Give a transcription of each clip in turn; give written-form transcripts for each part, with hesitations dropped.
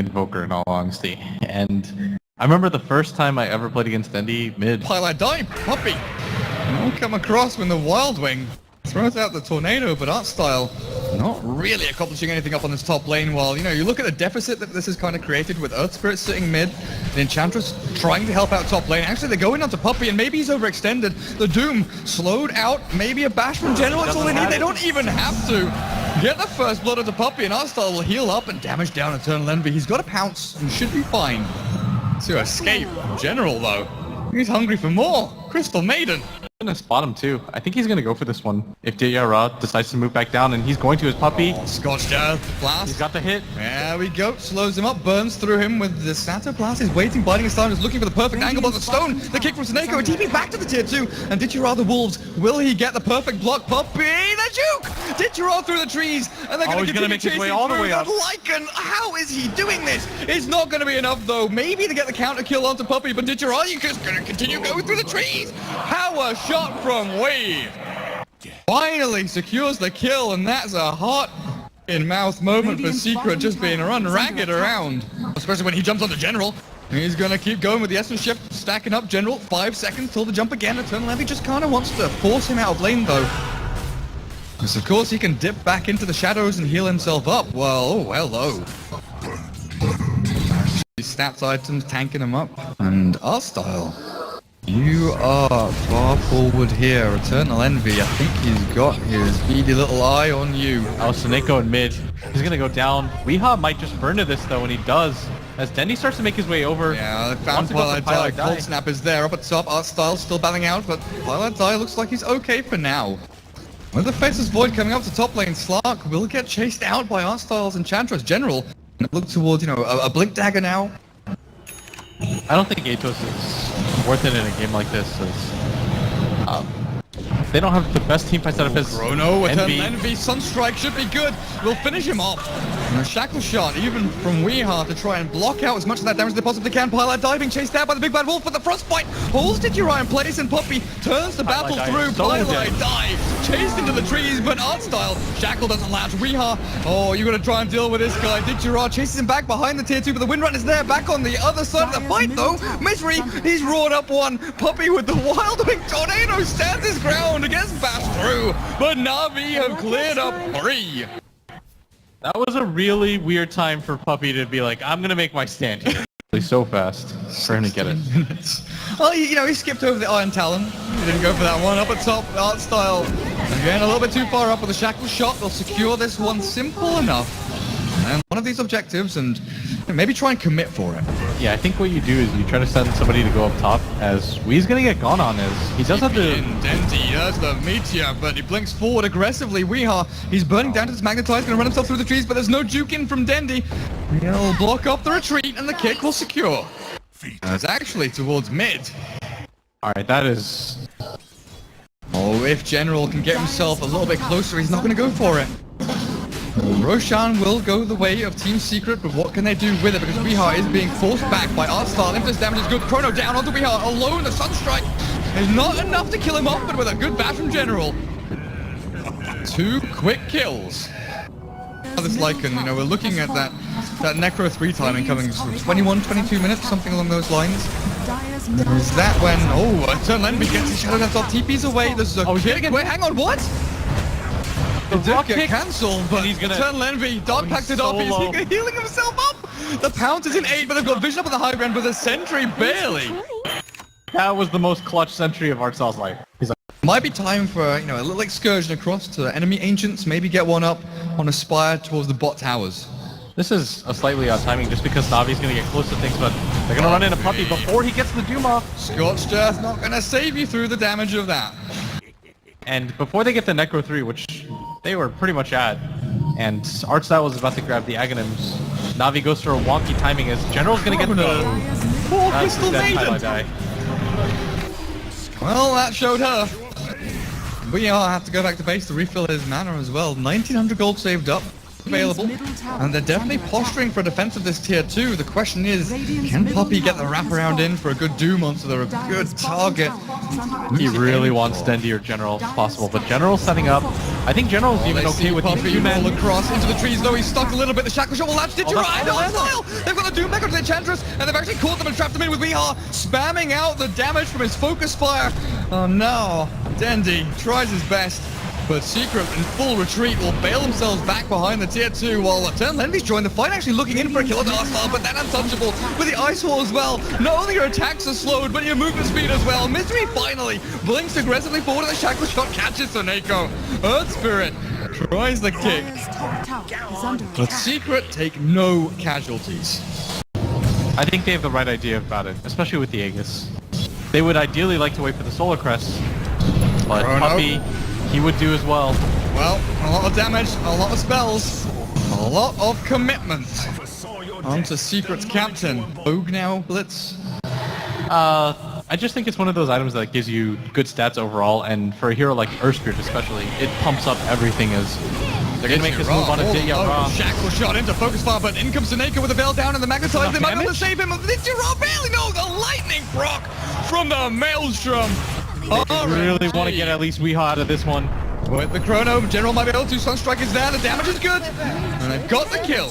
Invoker, in all honesty. And I remember the first time I ever played against Dendy mid. Highlight dive, Puppy. Will come across when the Wild Wing throws out the tornado, but Artstyle not really accomplishing anything up on this top lane. While, you know, you look at the deficit that this has kind of created with Earth Spirit sitting mid, the Enchantress trying to help out top lane. Actually, they're going onto Puppy, and maybe he's overextended. The Doom slowed out. Maybe a bash from General. That's all they need. They don't even have to get the first blood onto Puppy, and Artstyle will heal up and damage down Eternal Envy. He's got a pounce and should be fine to escape. General, though, he's hungry for more. Crystal Maiden. Gonna spot him too. I think he's gonna go for this one. If Dara decides to move back down, and he's going to his Puppy. Scorched Earth blast. He's got the hit. There we go. Slows him up, burns through him with the Sato blast. He's waiting, biting his time, just looking for the perfect angle. But the stone, the kick from Sneko, a TP back to the tier 2. And Ditchara the Wolves, will he get the perfect block? Puppy, the juke! Ditchara through the trees, and they're going to continue make his chasing way all the way up. Lycan, how is he doing this? It's not going to be enough though. Maybe to get the counter kill onto Puppy, but Ditchara, you're just going to continue going through the trees. Power shot from Wave. Finally secures the kill, and that's a hot in-mouth moment for Secret, just being run ragged around. Especially when he jumps on the General. He's gonna keep going with the Essence Shift, stacking up General. 5 seconds till the jump again. Eternal Envy just kind of wants to force him out of lane though. Because of course he can dip back into the shadows and heal himself up. Well, oh, hello. Stats items tanking him up. And Artstyle, you are far forward here. Eternal Envy, I think he's got his beady little eye on you. Oh, Sneko in mid. He's gonna go down. Weehaw might just burn to this though, when he does. As Dendy starts to make his way over. Yeah, the found Twilight Die. Cold Snap is there up at top. Artstyle still battling out, but Twilight Die looks like he's okay for now. With the Faceless Void coming up to top lane, Slark will get chased out by Artstyle's Enchantress General. Look towards, you know, a Blink Dagger now. I don't think Atos is worth it in a game like this. They don't have the best team fight setup as Chrono, Eternal Envy, Sunstrike should be good. We'll finish him off. And a Shackle Shot, even from Weehaw, to try and block out as much of that damage as they possibly can. Pilot diving, chased out by the Big Bad Wolf, but the Frostbite holds Ditchara in place, and Puppy turns the battle through. Pilot dive, chased into the trees, but Artstyle, Shackle doesn't latch. Weehaw, oh, you gotta try and deal with this guy. Ditchara chases him back behind the tier 2, but the Windrun is there, back on the other side of the fight though. Misery, he's roared up one. Puppy with the Wild Wing Tornado stands his ground, gets bashed through, but NaVi have cleared up 3. That was a really weird time for Puppy to be like, I'm gonna make my stand here. He's so fast for him to get it. Well, you know, he skipped over the Iron Talon. He didn't go for that one. Up at top, Artstyle again a little bit too far up with the Shackle Shot. They'll secure this one simple enough. And one of these objectives, and maybe try and commit for it. Yeah, I think what you do is you try to send somebody to go up top, as Wee's gonna get gone on as he does have to... Dendy, there's the Meteor, but he blinks forward aggressively. Weehaw, he's burning down to this Magnetize, gonna run himself through the trees, but there's no juke in from Dendy. He'll block up the retreat, and the kick will secure. It's actually towards mid. Alright, that is... Oh, if General can get himself a little bit closer, he's not gonna go for it. Roshan will go the way of Team Secret, but what can they do with it? Because Weehaw is being forced back by Artstyle. Infinite damage is good. Chrono down onto Weehaw. Alone, the Sunstrike is not enough to kill him off, but with a good bash from General. 2 quick kills. This Lycan, you know, we're looking at that Necro 3 timing coming from 21, 22 minutes, something along those lines. Is that when, Eternal Envy gets his Shadow Dance off, TP's away, there's a kick. Wait, hang on, what? The Durka cancelled, but he's gonna Eternal Envy, Dark packed it up, he's healing himself up! The Pounce is in 8, but they've got Vision up on the high ground with a Sentry barely! That was the most clutch sentry of Artstyle's life. He's like, might be time for, you know, a little excursion across to enemy Ancients, maybe get one up on a spire towards the bot towers. this is a slightly odd timing just because NaVi's gonna get close to things, but they're gonna run into Puppy before he gets the Doom off. Scorched Earth not gonna save you through the damage of that. And before they get the Necro 3, which they were pretty much at, and Artstyle was about to grab the Aghanims, NaVi goes for a wonky timing as General's gonna get the... Poor Crystal Maiden! Well, that showed her. We all have to go back to base to refill his mana as well. 1900 gold saved up, available, and they're definitely posturing for a defense of this tier 2. The question is, can Puppy get the wraparound in for a good Doom onto a good target? He really wants Dendy or General if possible, but General's setting up. I think General's even okay with Puppy these 2 men. Roll across into the trees, though he's stuck a little bit. The Shackle Shot will latch Ditchara and Artstyle! They've got Doom back onto the Enchantress, and they've actually caught them and trapped them in with Weehaw, spamming out the damage from his Focus Fire. Oh no, Dendi tries his best, but Secret in full retreat will bail themselves back behind the tier 2 while Eternal Envy's joined the fight, actually looking in for a kill at Arsenal, but then untouchable with the Ice Wall as well. Not only your attacks are slowed, but your movement speed as well. Misery finally blinks aggressively forward, and the Shackle Shot catches Soneko. Earth Spirit tries the kick, but Secret take no casualties. I think they have the right idea about it, especially with the Aegis. They would ideally like to wait for the Solar Crest, but Puppey, he would do as well. Well, a lot of damage, a lot of spells, a lot of commitment. Onto Secret's captain. Bogue now, Blitz. I just think it's one of those items that gives you good stats overall, and for a hero like Earth Spirit especially, it pumps up everything as they're going to make this move on a Ditya. Shackle Shot into Focus Fire, but in comes Soneko with the Veil down and the Magnetize. They might be able to save him. Ditya barely, no, the Lightning proc from the Maelstrom. I really want to get at least Weehaw out of this one. With the Chrono, General might be able to. Sunstrike is there, the damage is good. And they've got the kill.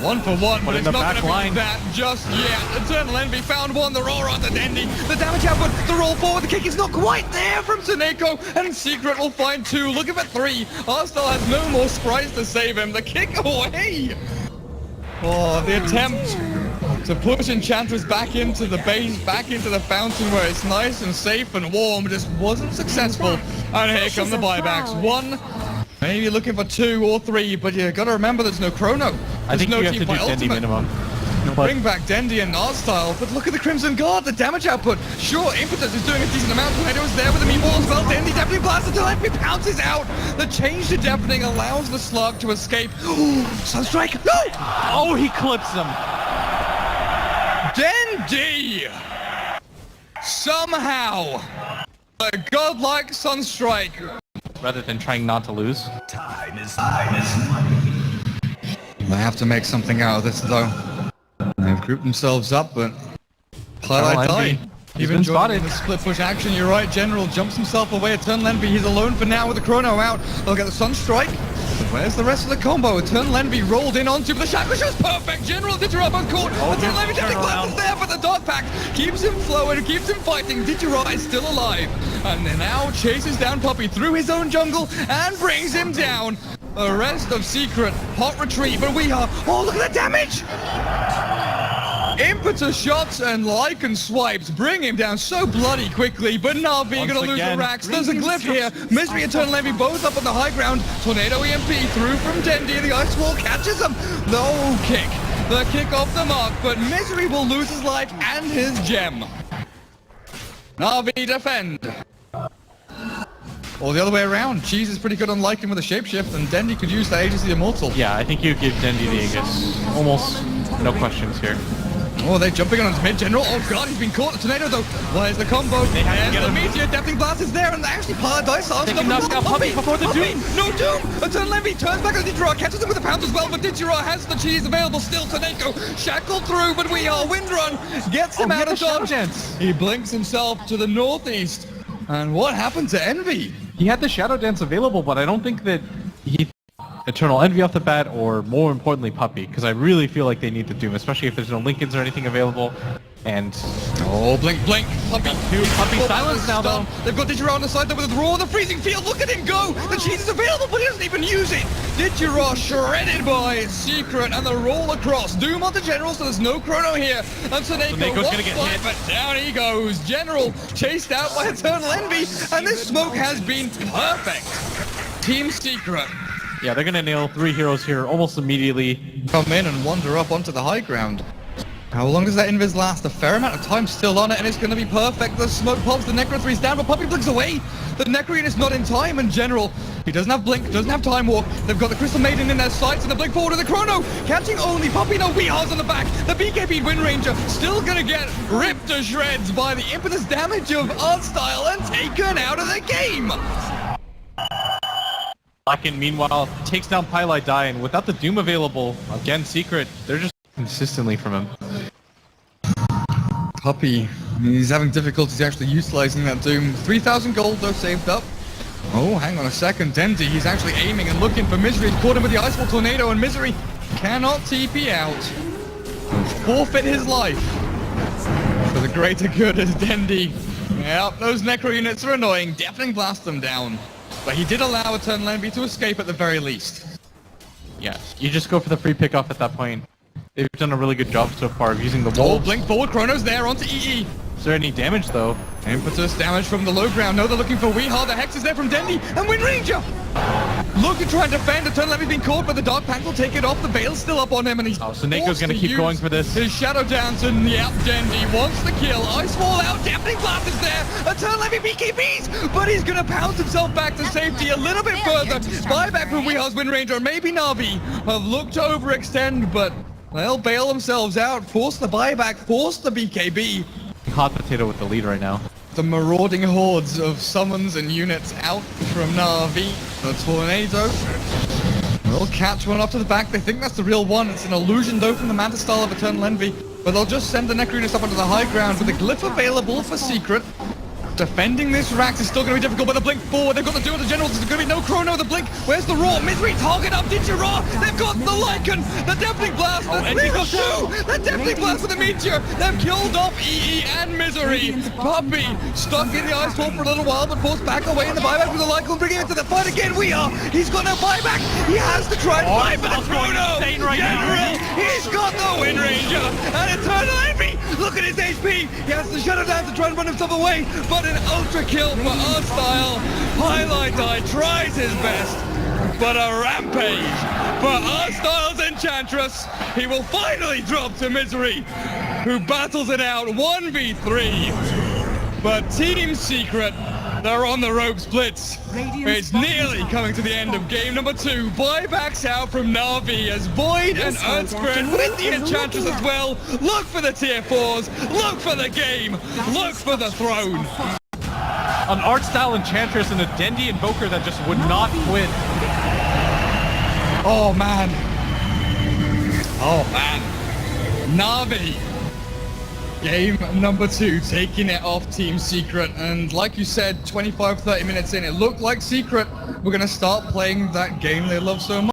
1 for 1, but it's not going to be that just yet. Eternal Envy found one, the roll on the Dendi. The damage output, the roll forward, the kick is not quite there from Soneko. And Secret will find 2, looking for 3. Arstal has no more sprites to save him. The kick away. Oh, the attempt to push Enchantress back into the base, back into the fountain where it's nice and safe and warm, just wasn't successful. And here come the buybacks. 1, maybe looking for 2 or 3, but you gotta remember there's no Chrono. I think no you have to do Dendi minimum. Bring back Dendi and Arstyle, but look at the Crimson Guard, the damage output. Sure, Impetus is doing a decent amount. Tornado is there with the meatball as well. Dendi definitely blasts until Envy pounces out. The change to deafening allows the slug to escape. Sunstrike, no! Oh, he clips him. Dendi! Somehow, a godlike Sunstrike. Rather than trying not to lose. Time is money. They have to make something out of this though. They've grouped themselves up, but Highlight die. Even joining the split push action, you're right. General jumps himself away. Eternal Envy, he's alone for now with the Chrono out. They'll get the Sunstrike. Where's the rest of the combo? Eternal Envy rolled in onto, but the Shackle Shot's perfect. General Ditya both caught. Eternal Envy definitely glasses there, but the Dark Pact keeps him flowing, keeps him fighting. Ditya is still alive, and now chases down Puppey through his own jungle and brings him down. The rest of Secret, hot retreat, but we are. Oh, look at the damage! Impetus shots and Lycan swipes bring him down so bloody quickly, but NaVi gonna lose the racks. There's a glyph here. Misery and Eternal Envy both up on the high ground. Tornado EMP through from Dendi. The Ice Wall catches him. No kick. The kick off the mark, but Misery will lose his life and his gem. NaVi defend. Or the other way around. Cheese is pretty good on Lycan with a shapeshift, and Dendi could use the Aegis of the Immortal. Yeah, I think you give Dendi the Aegis. Almost no questions here. Oh, they're jumping on his mid-general. Oh god, he's been caught. The Tornado though. Where's the combo? There's the Meteor. Deafening Blast is there, and they actually Paradise Arms. They can knock out Puppey before the Doom. No Doom! Eternal Envy turns back on Ditya, catches him with a pound as well, but Ditya has the cheese available still. Soneko shackled through, but we are Windrun gets him out of dodge. He blinks himself to the northeast. And what happened to Envy? He had the Shadow Dance available, but I don't think that he Eternal Envy off the bat, or more importantly Puppey, because I really feel like they need the Doom, especially if there's no Lincolns or anything available. And oh, blink, Puppey. Puppey silence now though. They've got Ditya on the side though with the roar of the freezing field. Look at him go. The cheese is available, but he doesn't even use it. Ditya shredded by Secret, and the roll across. Doom on the General, so there's no Chrono here. And Soneko's gonna get hit, but down he goes. General chased out by Eternal Envy, and this smoke has been perfect. Team Secret. Yeah, they're gonna nail 3 heroes here almost immediately. Come in and wander up onto the high ground. How long does that invis last? A fair amount of time still on it, and it's going to be perfect. The smoke pops, the Necro 3's down, but Puppey blinks away. The Necro unit's not in time, and General, he doesn't have blink, doesn't have time walk. They've got the Crystal Maiden in their sights, and the blink forward to the Chrono. Catching only Puppey, no Weehaws on the back. The BKB Wind Ranger still going to get ripped to shreds by the impetus damage of Artstyle and taken out of the game. Lycan, meanwhile, takes down Pylite Die, and without the Doom available, again, Secret, they're just consistently from him. Puppey, he's having difficulties actually utilizing that Doom. 3,000 gold though saved up. Oh, hang on a second. Dendi, he's actually aiming and looking for Misery. He's caught him with the Ice Wall Tornado, and Misery cannot TP out. forfeit his life for the greater good as Dendi. Yep, those Necro units are annoying. Deafening Blast them down. But he did allow Eternal Envy to escape at the very least. Yeah, you just go for the free pickoff at that point. They've done a really good job so far of using the Oh, wolves. blink forward, Chrono's there onto EE. Is there any damage though? Impetus damage from the low ground. No, they're looking for Weehar. The Hex is there from Dendi. And Wind Ranger! Look to try and defend. Eternal Envy's been caught, but the Dark Pact will take it off. The Veil's still up on him, and he's Oh, so Nako's forced gonna to keep use going for this. His Shadow Dance, and yep, Dendi wants the kill. Ice Wall out. Deafening Blast is there. Eternal Envy BKBs, but he's gonna pounce himself back to safety a little bit further. Buyback from Weehar's Wind Ranger, and maybe NaVi have looked to overextend, but they'll bail themselves out. Force the buyback, force the BKB. Hot potato with the lead right now. The marauding hordes of summons and units out from NaVi. The Tornado will catch one up to the back. They think that's the real one. It's an illusion though from the Manta style of Eternal Envy. But they'll just send the Necro units up onto the high ground with a glyph available for Secret. Defending this Rax is still going to be difficult, but the blink forward. They've got the duel of the generals. There's going to be no Chrono. The blink. Where's the Raw? Misery target up. Did you Raw? They've got the Lycan. The Deafening Blast. The The Deafening Blast with the Meteor. They've killed off EE and Misery. Puppy stuck in the ice wall for a little while, but forced back away in the buyback with the Lycan. Bringing it to the fight again. He's got no buyback. He has to try and fight for the Chrono. He's got the Wind Ranger. And Eternal Envy. Look at his HP. He has to shut him down to try and run himself away. But an ultra kill for our style. Highlight Eye tries his best, but a rampage for our style's Enchantress. He will finally drop to Misery, who battles it out 1v3. But Team Secret, they're on the ropes. Blitz. It's nearly coming to the end of game number 2. Buybacks out from NaVi as Void and Earthspread with the Enchantress as well. Look for the tier 4s. Look for the game. Look for the throne. An art style Enchantress and a Dendi Invoker that just would not quit. Oh man. Oh man. NaVi. Game number 2, taking it off Team Secret. And like you said, 25-30 minutes in, it looked like Secret were going to start playing that game they love so much.